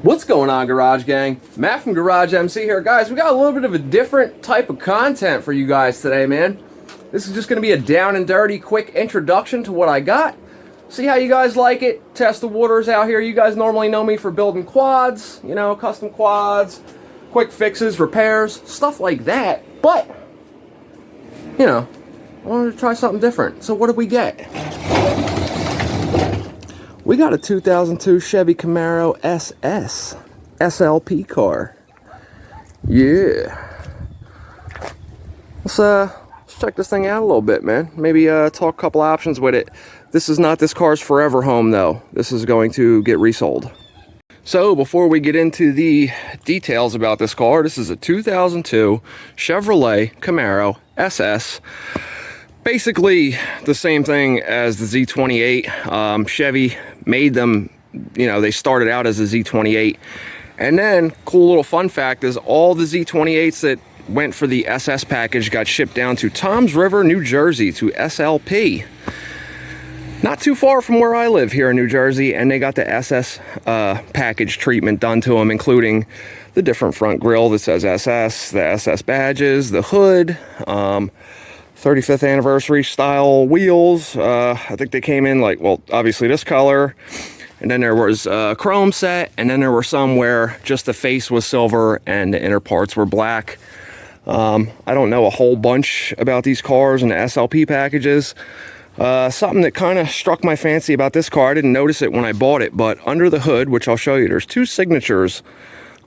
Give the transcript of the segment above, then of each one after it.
What's going on, Garage Gang? Matt from GarageMC here. Guys, we got a little bit of a different type of content for you guys today, man. This is just going to be a down and dirty, quick introduction to what I got. See how you guys like it. Test the waters out here. You guys normally know me for building quads, you know, custom quads, quick fixes, repairs, stuff like that. But, you know, I wanted to try something different. So what did we get? We got a 2002 Chevy Camaro SS SLP car. Yeah. Let's check this thing out a little bit, man. Maybe talk a couple options with it. This is not this car's forever home, though. This is going to get resold. So before we get into the details about this car, this is a 2002 Chevrolet Camaro SS. Basically the same thing as the Z28. Chevy made them, you know, they started out as a Z28. And then, cool little fun fact is all the Z28s that went for the SS package got shipped down to Toms River, New Jersey to SLP. Not too far from where I live here in New Jersey, and they got the SS package treatment done to them, including the different front grille that says SS, the SS badges, the hood, 35th anniversary style wheels. I think they came in like, well, obviously this color, and then there was a chrome set, and then there were some where just the face was silver and the inner parts were black. I don't know a whole bunch about these cars and the SLP packages. Something that kind of struck my fancy about this car, I didn't notice it when I bought it, but under the hood, which I'll show you, there's two signatures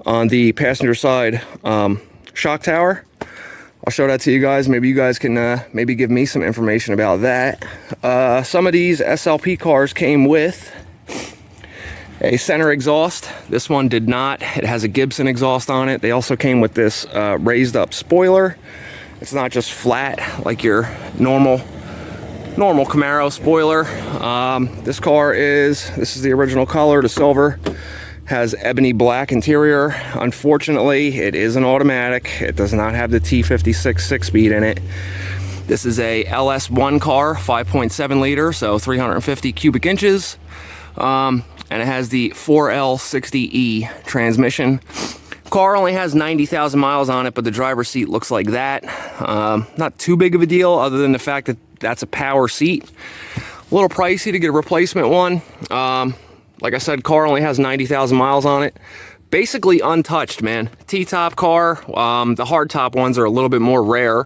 on the passenger side shock tower. I'll show that to you guys. Maybe you guys can maybe give me some information about that. Some of these SLP cars came with a center exhaust. This one did not. It has a Gibson exhaust on it. They also came with this raised up spoiler. It's not just flat like your normal Camaro spoiler. This is the original color, the silver. Has ebony black interior. Unfortunately, it is an automatic. It does not have the T56 6-speed in it. This is a LS1 car, 5.7 liter, so 350 cubic inches. And it has the 4L60E transmission. Car only has 90,000 miles on it, but the driver's seat looks like that. Not too big of a deal, other than the fact that that's a power seat. A little pricey to get a replacement one. Like I said, car only has 90,000 miles on it. Basically untouched, man. T-top car. The hardtop ones are a little bit more rare.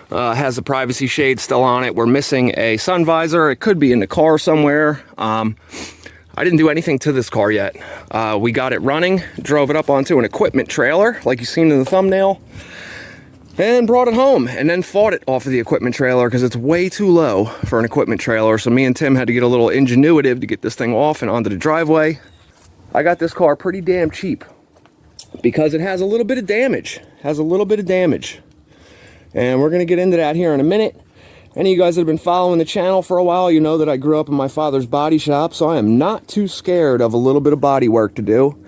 Has the privacy shade still on it. We're missing a sun visor. It could be in the car somewhere. I didn't do anything to this car yet. We got it running, drove it up onto an equipment trailer, like you've seen in the thumbnail, and brought it home, and then fought it off of the equipment trailer because it's way too low for an equipment trailer. So me and Tim had to get a little ingenuitive to get this thing off and onto the driveway. I got this car pretty damn cheap because it has a little bit of damage. And we're gonna get into that here in a minute. Any of you guys that have been following the channel for a while, you know that I grew up in my father's body shop, so I am not too scared of a little bit of body work to do.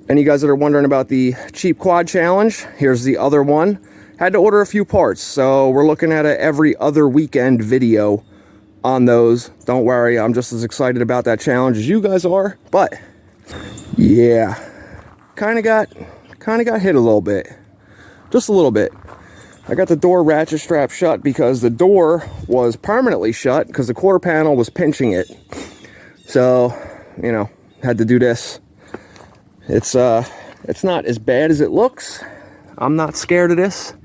Any of you guys that are wondering about the cheap quad challenge, here's the other one. Had to order a few parts, so we're looking at a every other weekend video on those. Don't worry, I'm just as excited about that challenge as you guys are. But yeah, kind of got hit a little bit, just a little bit. I got the door ratchet strap shut because the door was permanently shut because the quarter panel was pinching it. So, you know, had to do this. It's not as bad as it looks. I'm not scared of this.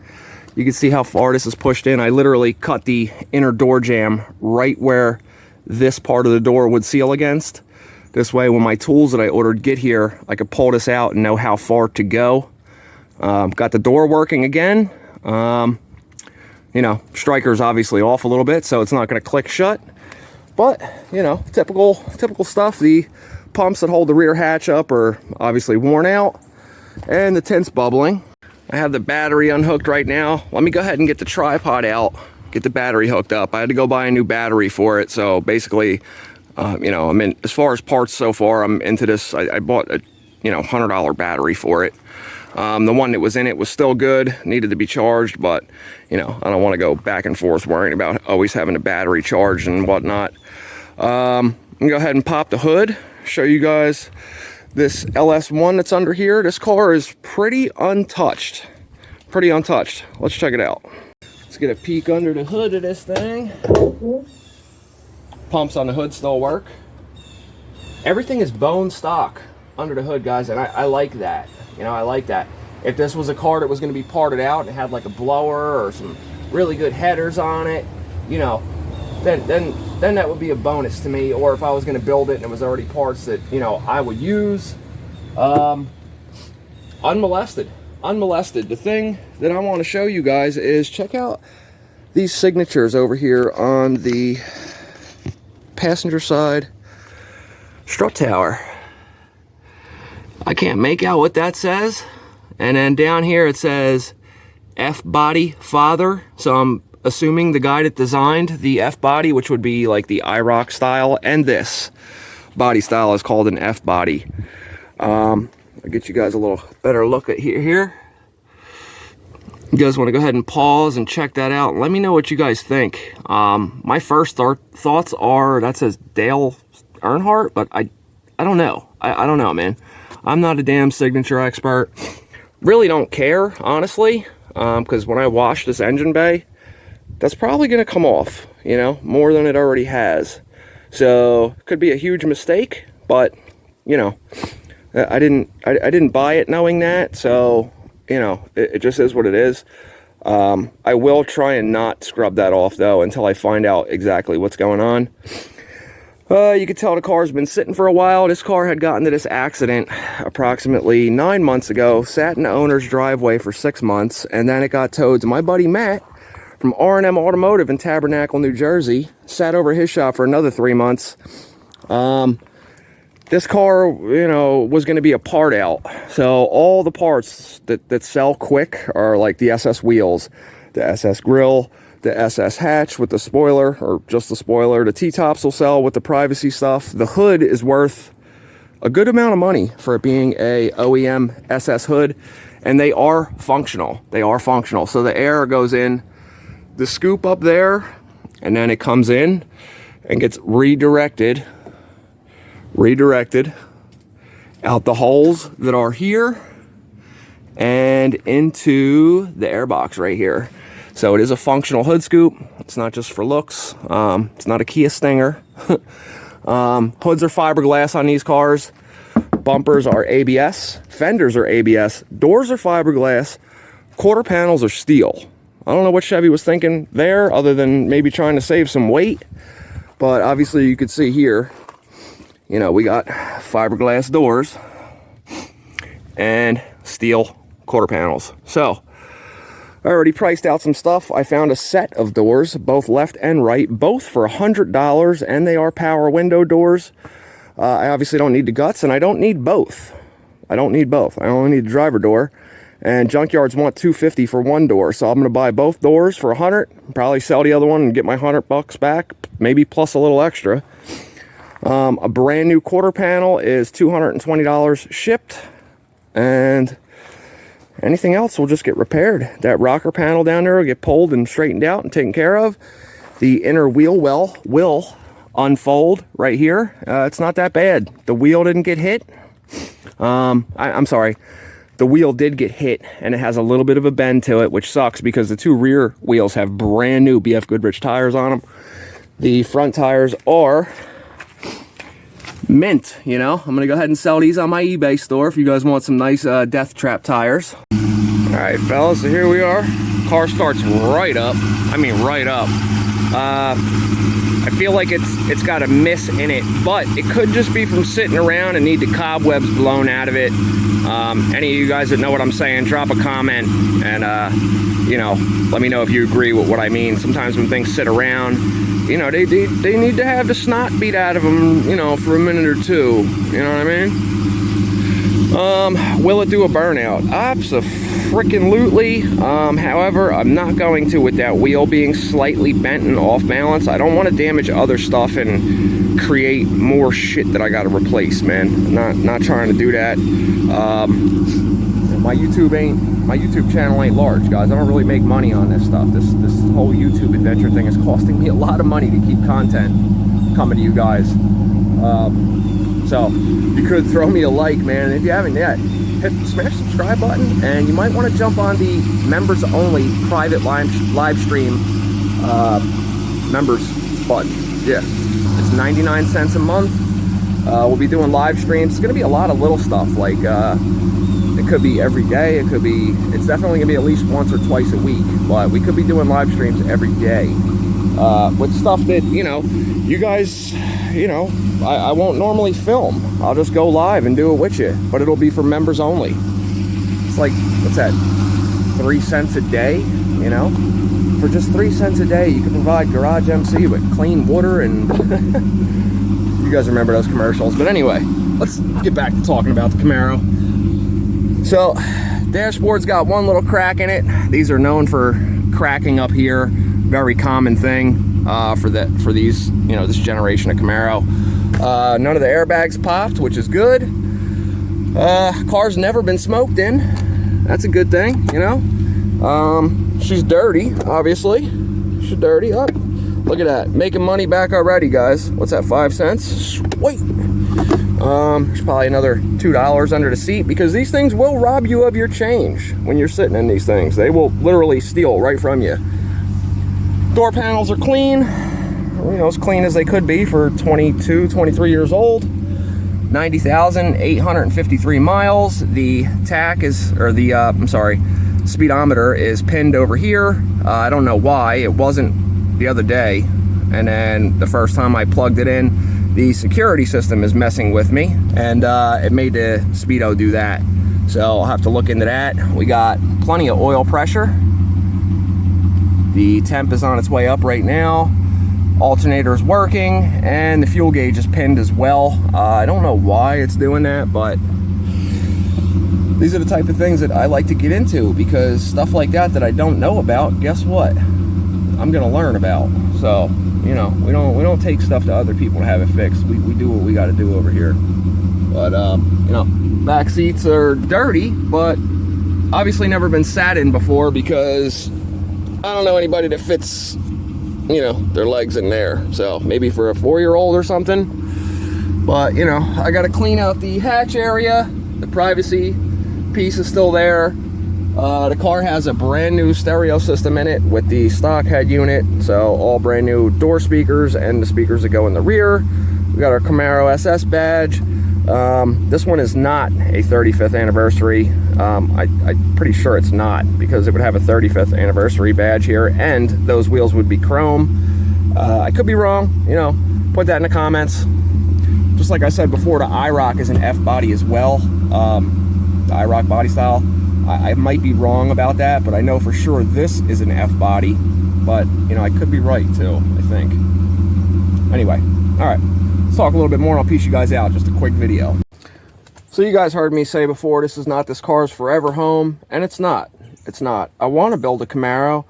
You can see how far this is pushed in. I literally cut the inner door jamb right where this part of the door would seal against. This way, when my tools that I ordered get here, I could pull this out and know how far to go. Got the door working again. You know, striker's obviously off a little bit, so it's not going to click shut. But, you know, typical stuff. The pumps that hold the rear hatch up are obviously worn out, and the tint's bubbling. I have the battery unhooked right now. Let me go ahead and get the tripod out, get the battery hooked up. I had to go buy a new battery for it, so basically, you know, I'm in, as far as parts so far, I'm into this. I bought a, you know, $100 battery for it. The one that was in it was still good, needed to be charged, but, you know, I don't want to go back and forth worrying about always having a battery charged and whatnot. I'm gonna go ahead and pop the hood, show you guys This LS1 that's under here, this car is pretty untouched. Pretty untouched. Let's check it out. Let's get a peek under the hood of this thing. Pumps on the hood still work. Everything is bone stock under the hood, guys, and I like that. You know, I like that. If this was a car that was going to be parted out and had like a blower or some really good headers on it, you know, then that would be a bonus to me. Or if I was going to build it and it was already parts that, you know, I would use. Unmolested. The thing that I want to show you guys is check out these signatures over here on the passenger side strut tower. I can't make out what that says. And then down here it says F-body father. So I'm assuming the guy that designed the F-body, which would be like the IROC style, and this body style is called an F-body. I'll get you guys a little better look at here. You guys want to go ahead and pause and check that out and let me know what you guys think. My first thoughts are that says Dale Earnhardt, but I don't know. I don't know, man. I'm not a damn signature expert. Really don't care, honestly, because when I wash this engine bay, that's probably going to come off, you know, more than it already has. So could be a huge mistake, but you know, I didn't buy it knowing that, so you know, it just is what it is. I will try and not scrub that off though until I find out exactly what's going on. You can tell the car's been sitting for a while. This car had gotten to this accident approximately 9 months ago, sat in the owner's driveway for 6 months, and then it got towed to my buddy Matt from R&M Automotive in Tabernacle, New Jersey. Sat over his shop for another 3 months. This car, you know, was going to be a part out. So all the parts that sell quick are like the SS wheels, the SS grill, the SS hatch with the spoiler, or just the spoiler. The T-tops will sell with the privacy stuff. The hood is worth a good amount of money for it being a OEM SS hood, and they are functional. They are functional. So the air goes in the scoop up there, and then it comes in and gets redirected out the holes that are here and into the airbox right here. So it is a functional hood scoop. It's not just for looks. It's not a Kia Stinger. Hoods are fiberglass on these cars. Bumpers are ABS. Fenders are ABS. Doors are fiberglass. Quarter panels are steel. I don't know what Chevy was thinking there, other than maybe trying to save some weight. But obviously you could see here, you know, we got fiberglass doors and steel quarter panels. So I already priced out some stuff. I found a set of doors, both left and right, both for $100, and they are power window doors. I obviously don't need the guts, and I don't need both. I only need the driver door, and junkyards want $250 for one door, so I'm going to buy both doors for $100, probably sell the other one and get my $100 back, maybe plus a little extra. A brand new quarter panel is $220 shipped, and anything else will just get repaired. That rocker panel down there will get pulled and straightened out and taken care of. The inner wheel well will unfold right here. It's not that bad. The wheel didn't get hit. I'm sorry. The wheel did get hit, and it has a little bit of a bend to it, which sucks because the two rear wheels have brand new BF Goodrich tires on them. The front tires are mint, you know. I'm gonna go ahead and sell these on my eBay store if you guys want some nice death trap tires. All right, fellas, so here we are. Car starts right up. I mean right up. I feel like it's got a miss in it, but it could just be from sitting around and need the cobwebs blown out of it. Any of you guys that know what I'm saying, drop a comment and you know, let me know if you agree with what I mean. Sometimes when things sit around, you know, they need to have the snot beat out of them, you know, for a minute or two. You know what I mean? Will it do a burnout? Abso-freaking-lutely. However, I'm not going to with that wheel being slightly bent and off balance. I don't want to damage other stuff and create more shit that I got to replace, man. Not trying to do that. My YouTube channel ain't large, guys. I don't really make money on this stuff. This whole YouTube adventure thing is costing me a lot of money to keep content coming to you guys. So you could throw me a like, man. If you haven't yet, smash the subscribe button, and you might want to jump on the members only private live stream members button. Yeah, it's 99 cents a month. We'll be doing live streams. It's gonna be a lot of little stuff, like it could be every day, it's definitely gonna be at least once or twice a week, but we could be doing live streams every day with stuff that, you know, you guys, you know, I won't normally film. I'll just go live and do it with you, but it'll be for members only. It's like, what's that, 3 cents a day, you know? For just 3 cents a day, you can provide GarageMC with clean water and you guys remember those commercials. But anyway, let's get back to talking about the Camaro. So, dashboard's got one little crack in it. These are known for cracking up here. Very common thing for these, you know, this generation of Camaro. None of the airbags popped, which is good. Car's never been smoked in. That's a good thing, you know. She's dirty, obviously. She's dirty. Oh, look at that, making money back already, guys. What's that, 5 cents? Sweet. There's probably another $2 under the seat, because these things will rob you of your change when you're sitting in these things. They will literally steal right from you. Door panels are clean, you know, as clean as they could be for 22, 23 years old. 90,853 miles. The tach is, or the, I'm sorry, speedometer is pinned over here. I don't know why. It wasn't the other day, and then the first time I plugged it in, the security system is messing with me, and it made the speedo do that. So I'll have to look into that. We got plenty of oil pressure. The temp is on its way up right now. Alternator is working, and the fuel gauge is pinned as well. I don't know why it's doing that, but these are the type of things that I like to get into, because stuff like that I don't know about, guess what? I'm gonna learn about. So, you know, we don't take stuff to other people to have it fixed. We do what we got to do over here. But you know, back seats are dirty, but obviously never been sat in before, because I don't know anybody that fits, you know, their legs in there. So maybe for a 4-year-old or something. But you know, I got to clean out the hatch area. The privacy piece is still there. The car has a brand new stereo system in it with the stock head unit, so all brand new door speakers and the speakers that go in the rear. We got our Camaro SS badge. This one is not a 35th anniversary. I'm pretty sure it's not, because it would have a 35th anniversary badge here, and those wheels would be chrome. I could be wrong, you know, put that in the comments. Just like I said before, the IROC is an F body as well, the IROC body style. I might be wrong about that, but I know for sure this is an F body, but you know, I could be right too, I think. Anyway, all right, let's talk a little bit more and I'll piece you guys out. Just a quick video. So you guys heard me say before, this is not this car's forever home, and it's not. It's not. I want to build a Camaro,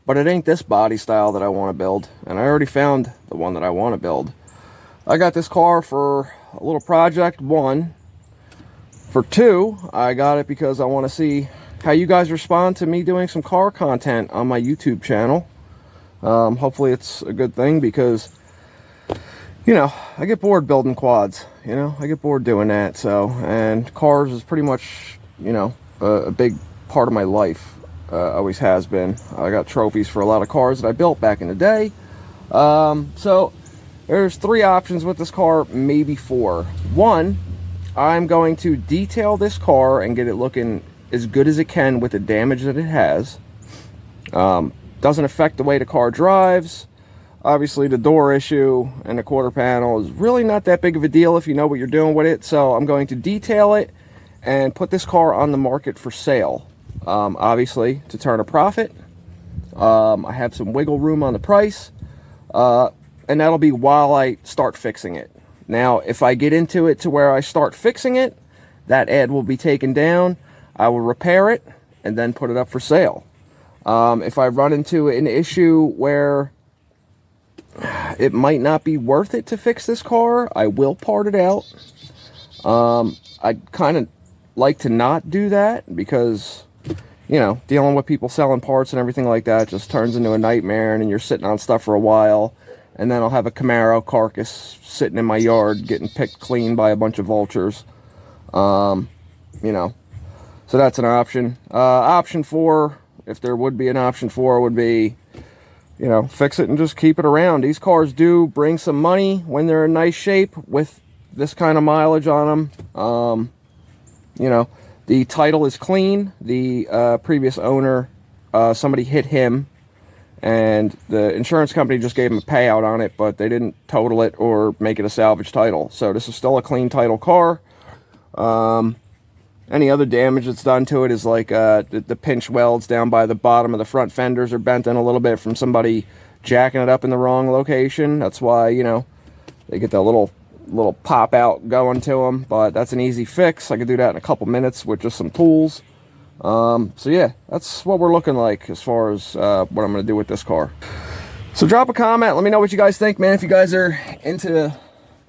but it ain't this body style that I want to build, and I already found the one that I want to build. I got this car for a little project, 1. For 2, I got it because I want to see how you guys respond to me doing some car content on my YouTube channel. Hopefully it's a good thing, because, you know, I get bored building quads. You know, I get bored doing that. So, and cars is pretty much, you know, a big part of my life. Always has been. I got trophies for a lot of cars that I built back in the day. So there's 3 options with this car, maybe 4. 1, I'm going to detail this car and get it looking as good as it can with the damage that it has. Doesn't affect the way the car drives. Obviously the door issue and the quarter panel is really not that big of a deal if you know what you're doing with it. So I'm going to detail it and put this car on the market for sale. Obviously to turn a profit. I have some wiggle room on the price. And that'll be while I start fixing it. Now, if I get into it to where I start fixing it, that ad will be taken down. I will repair it and then put it up for sale. If I run into an issue where it might not be worth it to fix this car, I will part it out. I'd kind of like to not do that, because, you know, dealing with people selling parts and everything like that just turns into a nightmare, and then you're sitting on stuff for a while. and then I'll have a Camaro carcass sitting in my yard getting picked clean by a bunch of vultures. You know, so that's an option. Option 4, if there would be an option 4, would be, you know, fix it and just keep it around. These cars do bring some money when they're in nice shape with this kind of mileage on them. You know, the title is clean. The previous owner, somebody hit him, and the insurance company just gave him a payout on it, but they didn't total it or make it a salvage title. So this is still a clean title car. Any other damage that's done to it is like the pinch welds down by the bottom of the front fenders are bent in a little bit from somebody jacking it up in the wrong location. That's why, you know, they get that little pop out going to them, but that's an easy fix. I could do that in a couple minutes with just some tools. So yeah, that's what we're looking like as far as what I'm going to do with this car. So drop a comment. Let me know what you guys think, man. If you guys are into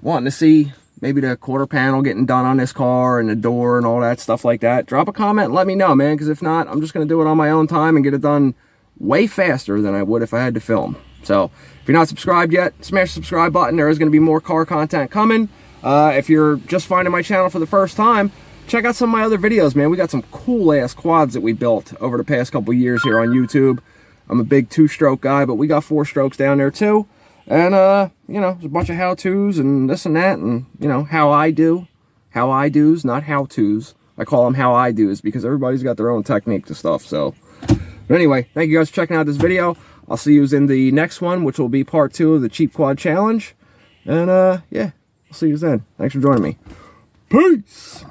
wanting to see maybe the quarter panel getting done on this car and the door and all that stuff like that, drop a comment and let me know, man, because if not, I'm just going to do it on my own time and get it done way faster than I would if I had to film. So if you're not subscribed yet, smash the subscribe button. There is going to be more car content coming. If you're just finding my channel for the first time, check out some of my other videos, man. We got some cool ass quads that we built over the past couple years here on YouTube. I'm a big 2-stroke guy, but we got 4 strokes down there too. And, you know, there's a bunch of how-tos and this and that, and, you know, how I do's, not how-tos. I call them how I do's because everybody's got their own technique to stuff, so. But anyway, thank you guys for checking out this video. I'll see you in the next one, which will be part 2 of the Cheap Quad Challenge. And, yeah, I'll see you then. Thanks for joining me. Peace!